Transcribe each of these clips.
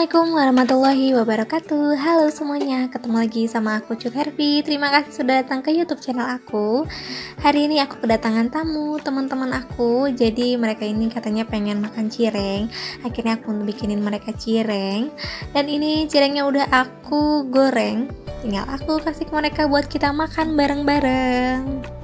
Assalamualaikum warahmatullahi wabarakatuh. Halo semuanya, ketemu lagi sama aku Cut Hervi. Terima kasih sudah datang ke YouTube channel aku. Hari ini aku kedatangan tamu teman-teman aku. Jadi mereka ini katanya pengen makan cireng. Akhirnya aku bikinin mereka cireng. Dan ini cirengnya udah aku goreng. Tinggal aku kasih ke mereka buat kita makan bareng-bareng.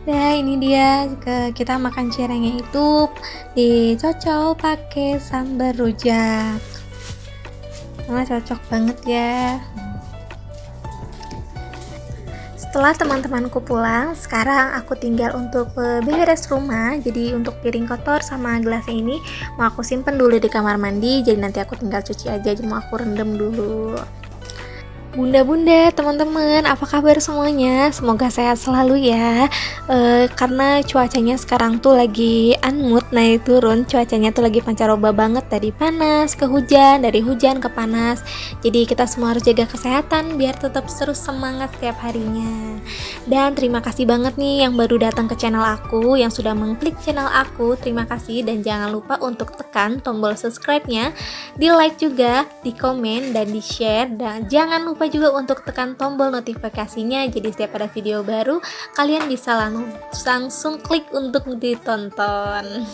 Nah ini dia kita makan cirengnya itu dicocol pakai sambal rujak. Karena cocok banget ya. Setelah teman-temanku pulang, sekarang aku tinggal untuk beres rumah. Jadi untuk piring kotor sama gelas ini mau aku simpen dulu di kamar mandi. Jadi nanti aku tinggal cuci aja, jadi mau aku rendam dulu. Bunda-bunda, teman-teman, apa kabar semuanya? Semoga sehat selalu ya. Karena cuacanya sekarang tuh lagi unmood, naik turun. Cuacanya tuh lagi pancaroba banget, dari panas ke hujan, dari hujan ke panas. Jadi kita semua harus jaga kesehatan biar tetap terus semangat setiap harinya. Dan terima kasih banget nih yang baru datang ke channel aku, yang sudah mengklik channel aku. Terima kasih dan jangan lupa untuk tekan tombol subscribe-nya, di like juga, di komen dan di share, dan jangan lupa juga untuk tekan tombol notifikasinya, jadi setiap ada video baru kalian bisa langsung klik untuk ditonton.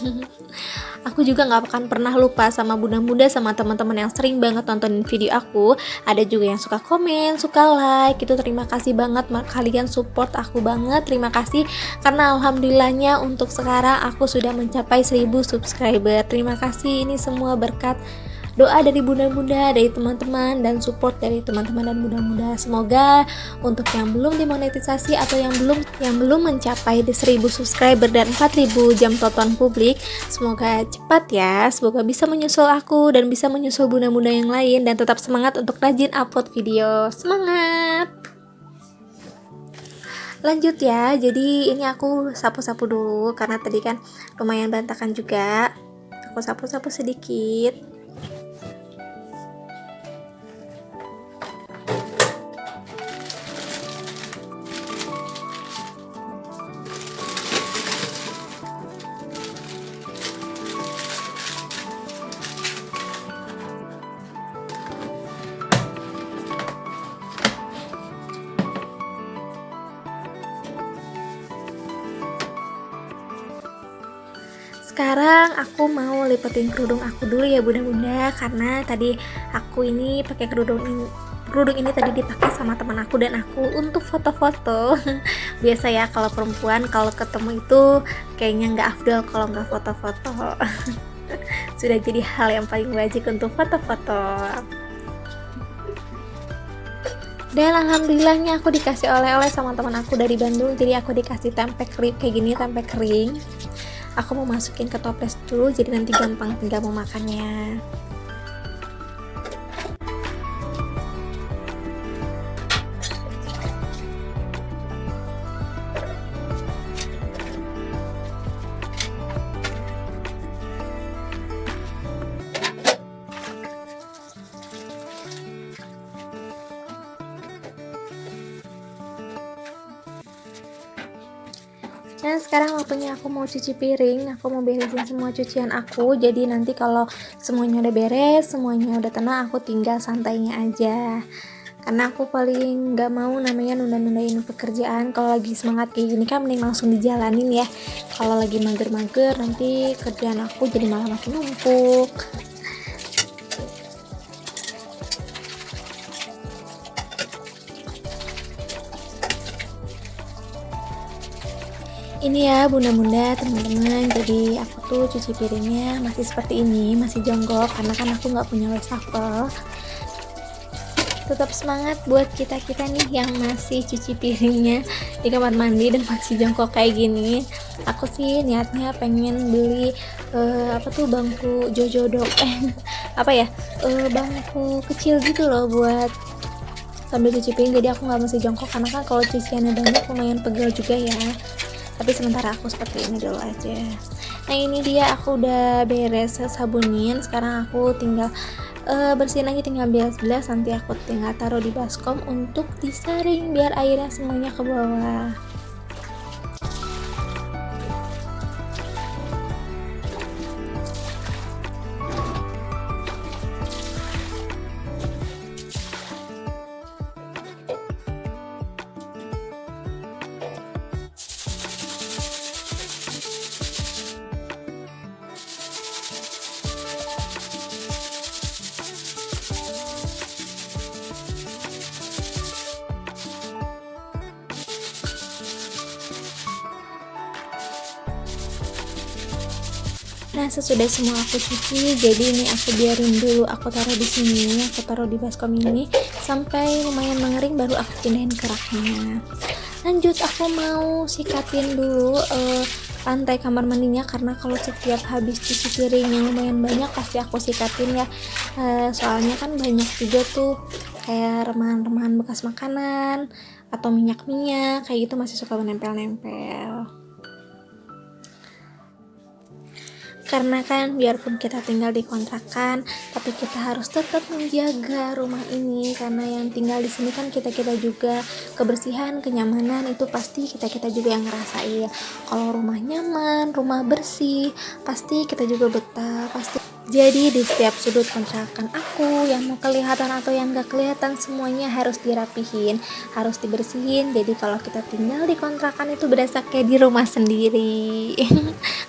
Aku juga gak akan pernah lupa sama bunda-bunda, sama teman-teman yang sering banget nontonin video aku. Ada juga yang suka komen, suka like, itu terima kasih banget, kalian support aku banget, terima kasih. Karena alhamdulillahnya untuk sekarang aku sudah mencapai 1000 subscriber. Terima kasih, ini semua berkat doa dari bunda-bunda, dari teman-teman, dan support dari teman-teman dan bunda-bunda. Semoga untuk yang belum dimonetisasi atau yang belum mencapai 1000 subscriber dan 4000 jam tonton publik, semoga cepat ya. Semoga bisa menyusul aku dan bisa menyusul bunda-bunda yang lain, dan tetap semangat untuk rajin upload video. Semangat! Lanjut ya, jadi ini aku sapu-sapu dulu karena tadi kan lumayan berantakan juga. Aku sapu-sapu sedikit. Sekarang aku mau lipetin kerudung aku dulu ya bunda-bunda, karena tadi aku ini pakai kerudung ini tadi dipakai sama teman aku dan aku untuk foto-foto. Biasa ya kalau perempuan kalau ketemu itu kayaknya nggak afdol kalau nggak foto-foto. Sudah jadi hal yang paling wajib untuk foto-foto. Dan alhamdulillahnya aku dikasih oleh-oleh sama teman aku dari Bandung. Jadi aku dikasih tempe kering kayak gini, tempe kering. Aku mau masukin ke toples dulu, jadi nanti gampang tinggal memakannya. Nah sekarang waktunya aku mau cuci piring, aku mau beresin semua cucian aku. Jadi nanti kalau semuanya udah beres, semuanya udah tenang, aku tinggal santainya aja. Karena aku paling gak mau namanya nunda-nundain pekerjaan. Kalau lagi semangat kayak gini kan mending langsung dijalanin ya. Kalau lagi mager-mager nanti kerjaan aku jadi malah makin numpuk. Ini ya bunda-bunda, teman-teman, jadi aku tuh cuci piringnya masih seperti ini, masih jongkok karena kan aku nggak punya wastafel. Tetap semangat buat kita-kita nih yang masih cuci piringnya di kamar mandi dan masih jongkok kayak gini. Aku sih niatnya pengen beli bangku jojodok bangku kecil gitu loh buat sambil cuci piring, jadi aku nggak mesti jongkok karena kan kalau cuciannya banyak lumayan pegel juga ya. Tapi sementara aku seperti ini dulu aja. Nah ini dia aku udah beres sabunin. Sekarang aku tinggal bersihin lagi, tinggal bilas-bilas. Nanti aku tinggal taruh di baskom untuk disaring biar airnya semuanya ke bawah. Nah, sesudah semua aku cuci, jadi ini aku biarin dulu, aku taruh di sini, aku taruh di baskom ini sampai lumayan mengering, baru aku pindahin ke raknya. Lanjut, aku mau sikatin dulu lantai kamar mandinya, karena kalau setiap habis cuci piring yang lumayan banyak pasti aku sikatin ya. Soalnya kan banyak juga tuh kayak remahan-remahan bekas makanan atau minyak-minyak kayak gitu masih suka menempel-nempel. Karena kan biarpun kita tinggal di kontrakan, tapi kita harus tetap menjaga rumah ini, karena yang tinggal di sini kan kita juga, kebersihan, kenyamanan itu pasti kita juga yang ngerasain. Kalau rumah nyaman, rumah bersih, pasti kita juga betah, pasti. Jadi di setiap sudut kontrakan aku, yang mau kelihatan atau yang gak kelihatan, semuanya harus dirapihin, harus dibersihin. Jadi kalau kita tinggal di kontrakan itu berasa kayak di rumah sendiri.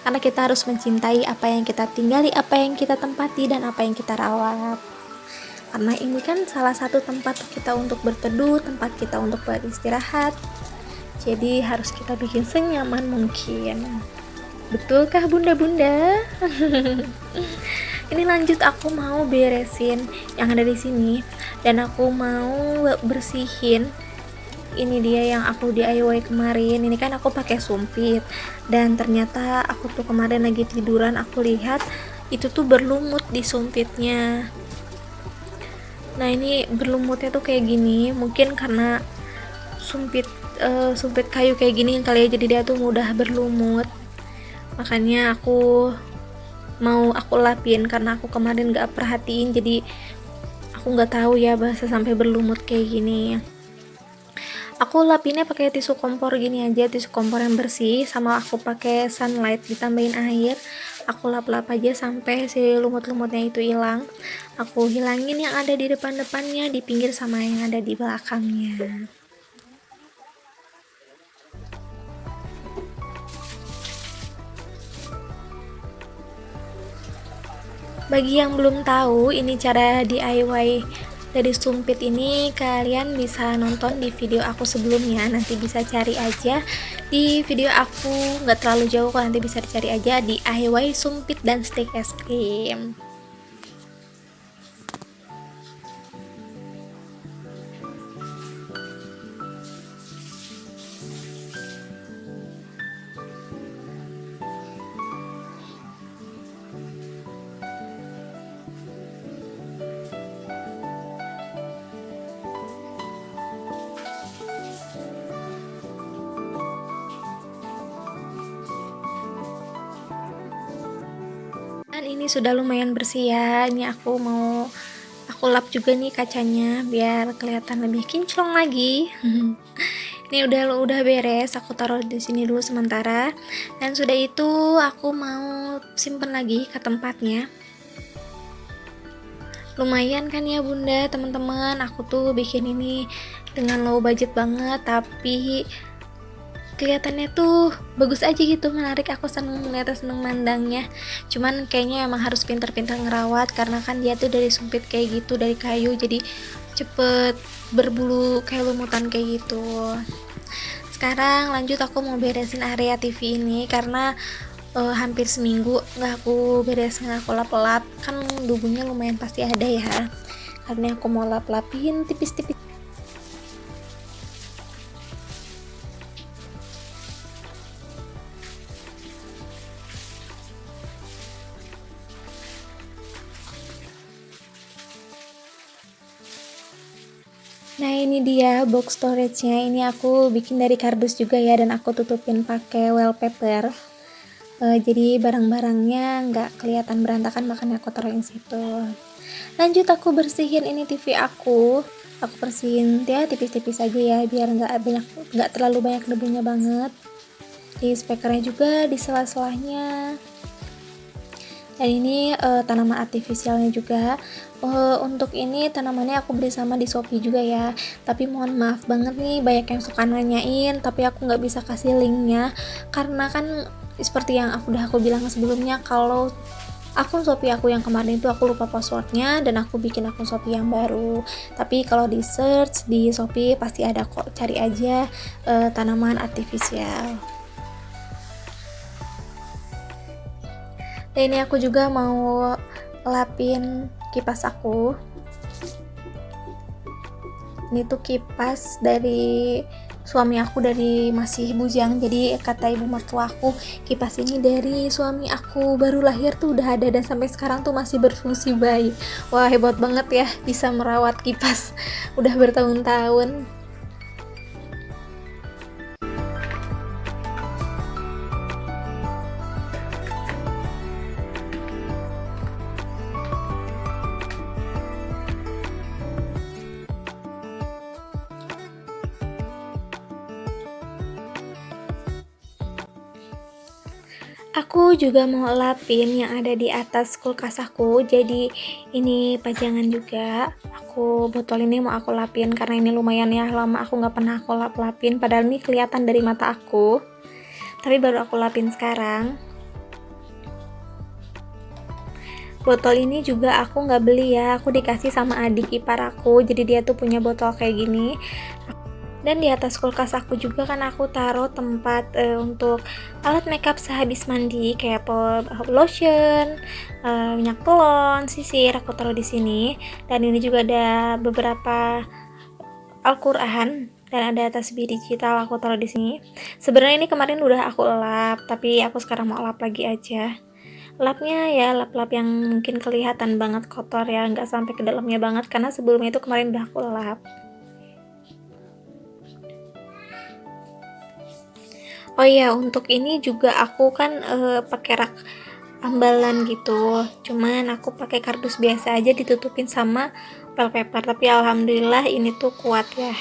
Karena kita harus mencintai apa yang kita tinggali, apa yang kita tempati, dan apa yang kita rawat. Karena ini kan salah satu tempat kita untuk berteduh, tempat kita untuk beristirahat. Jadi harus kita bikin senyaman mungkin. Betulkah bunda-bunda? Ini lanjut, aku mau beresin yang ada di sini dan aku mau bersihin. Ini dia yang aku DIY kemarin. Ini kan aku pakai sumpit dan ternyata aku tuh kemarin lagi tiduran, aku lihat itu tuh berlumut di sumpitnya. Nah, ini berlumutnya tuh kayak gini, mungkin karena sumpit kayu kayak gini kali ya, jadi dia tuh mudah berlumut. Makanya aku mau lapin, karena aku kemarin gak perhatiin, jadi aku gak tahu ya bahasa sampai berlumut kayak gini. Aku lapinnya pakai tisu kompor gini aja, tisu kompor yang bersih, sama aku pakai sunlight ditambahin air. Aku lap-lap aja sampai si lumut-lumutnya itu hilang. Aku hilangin yang ada di depan-depannya, di pinggir sama yang ada di belakangnya. Bagi yang belum tahu ini cara DIY dari sumpit ini, kalian bisa nonton di video aku sebelumnya, nanti bisa cari aja di video aku, nggak terlalu jauh kok, nanti bisa dicari aja DIY sumpit dan steak es krim. Ini sudah lumayan bersih ya. Ini aku lap juga nih kacanya biar kelihatan lebih kinclong lagi. Ini udah beres, aku taruh di sini dulu sementara. Dan sudah itu aku mau simpen lagi ke tempatnya. Lumayan kan ya bunda, teman-teman, aku tuh bikin ini dengan low budget banget, tapi kelihatannya tuh bagus aja gitu, menarik, aku seneng ngeliatnya, seneng mandangnya. Cuman kayaknya emang harus pintar-pintar ngerawat, karena kan dia tuh dari sumpit kayak gitu, dari kayu, jadi cepet berbulu kayak lumutan kayak gitu. Sekarang lanjut, aku mau beresin area TV ini karena hampir seminggu nggak aku beresin, aku lap-lap, kan debunya lumayan pasti ada ya, karena aku mau lap-lapin tipis-tipis. Nah, ini dia box storage-nya. Ini aku bikin dari kardus juga ya, dan aku tutupin pakai wallpaper. Jadi barang-barangnya nggak kelihatan berantakan, makanya aku taruhin situ. Lanjut, aku bersihin ini TV aku. Aku bersihin ya tipis-tipis aja ya, biar nggak terlalu banyak debunya banget. Di speakernya juga, di sela-selahnya. Dan ini tanaman artifisialnya juga. Untuk ini tanamannya aku beli sama di Shopee juga ya, tapi mohon maaf banget nih, banyak yang suka nanyain tapi aku nggak bisa kasih linknya, karena kan seperti yang aku bilang sebelumnya, kalau akun Shopee aku yang kemarin itu aku lupa passwordnya dan aku bikin akun Shopee yang baru. Tapi kalau di search di Shopee pasti ada kok, cari aja tanaman artifisial. Dan ini aku juga mau lapin kipas aku. Ini tuh kipas dari suami aku dari masih bujang. Jadi kata ibu mertua aku, kipas ini dari suami aku baru lahir tuh udah ada dan sampai sekarang tuh masih berfungsi baik. Wah, hebat banget ya bisa merawat kipas udah bertahun-tahun. Aku juga mau lapin yang ada di atas kulkas aku. Jadi ini pajangan juga. Botol ini mau aku lapin karena ini lumayan ya lama aku nggak pernah aku lap-lapin. Padahal ini kelihatan dari mata aku. Tapi baru aku lapin sekarang. Botol ini juga aku nggak beli ya. Aku dikasih sama adik ipar aku. Jadi dia tuh punya botol kayak gini. Dan di atas kulkas aku juga kan aku taruh tempat untuk alat makeup sehabis mandi kayak lotion, minyak telon, sisir aku taruh di sini. Dan ini juga ada beberapa Al-Qur'an dan ada tasbih digital aku taruh di sini. Sebenarnya ini kemarin udah aku lap, tapi aku sekarang mau lap lagi aja. Lapnya ya lap-lap yang mungkin kelihatan banget kotor ya, nggak sampai ke dalamnya banget karena sebelumnya itu kemarin udah aku lap. Oh iya, untuk ini juga aku kan pakai rak ambalan gitu. Cuman aku pakai kardus biasa aja ditutupin sama pel paper. Tapi alhamdulillah ini tuh kuat ya.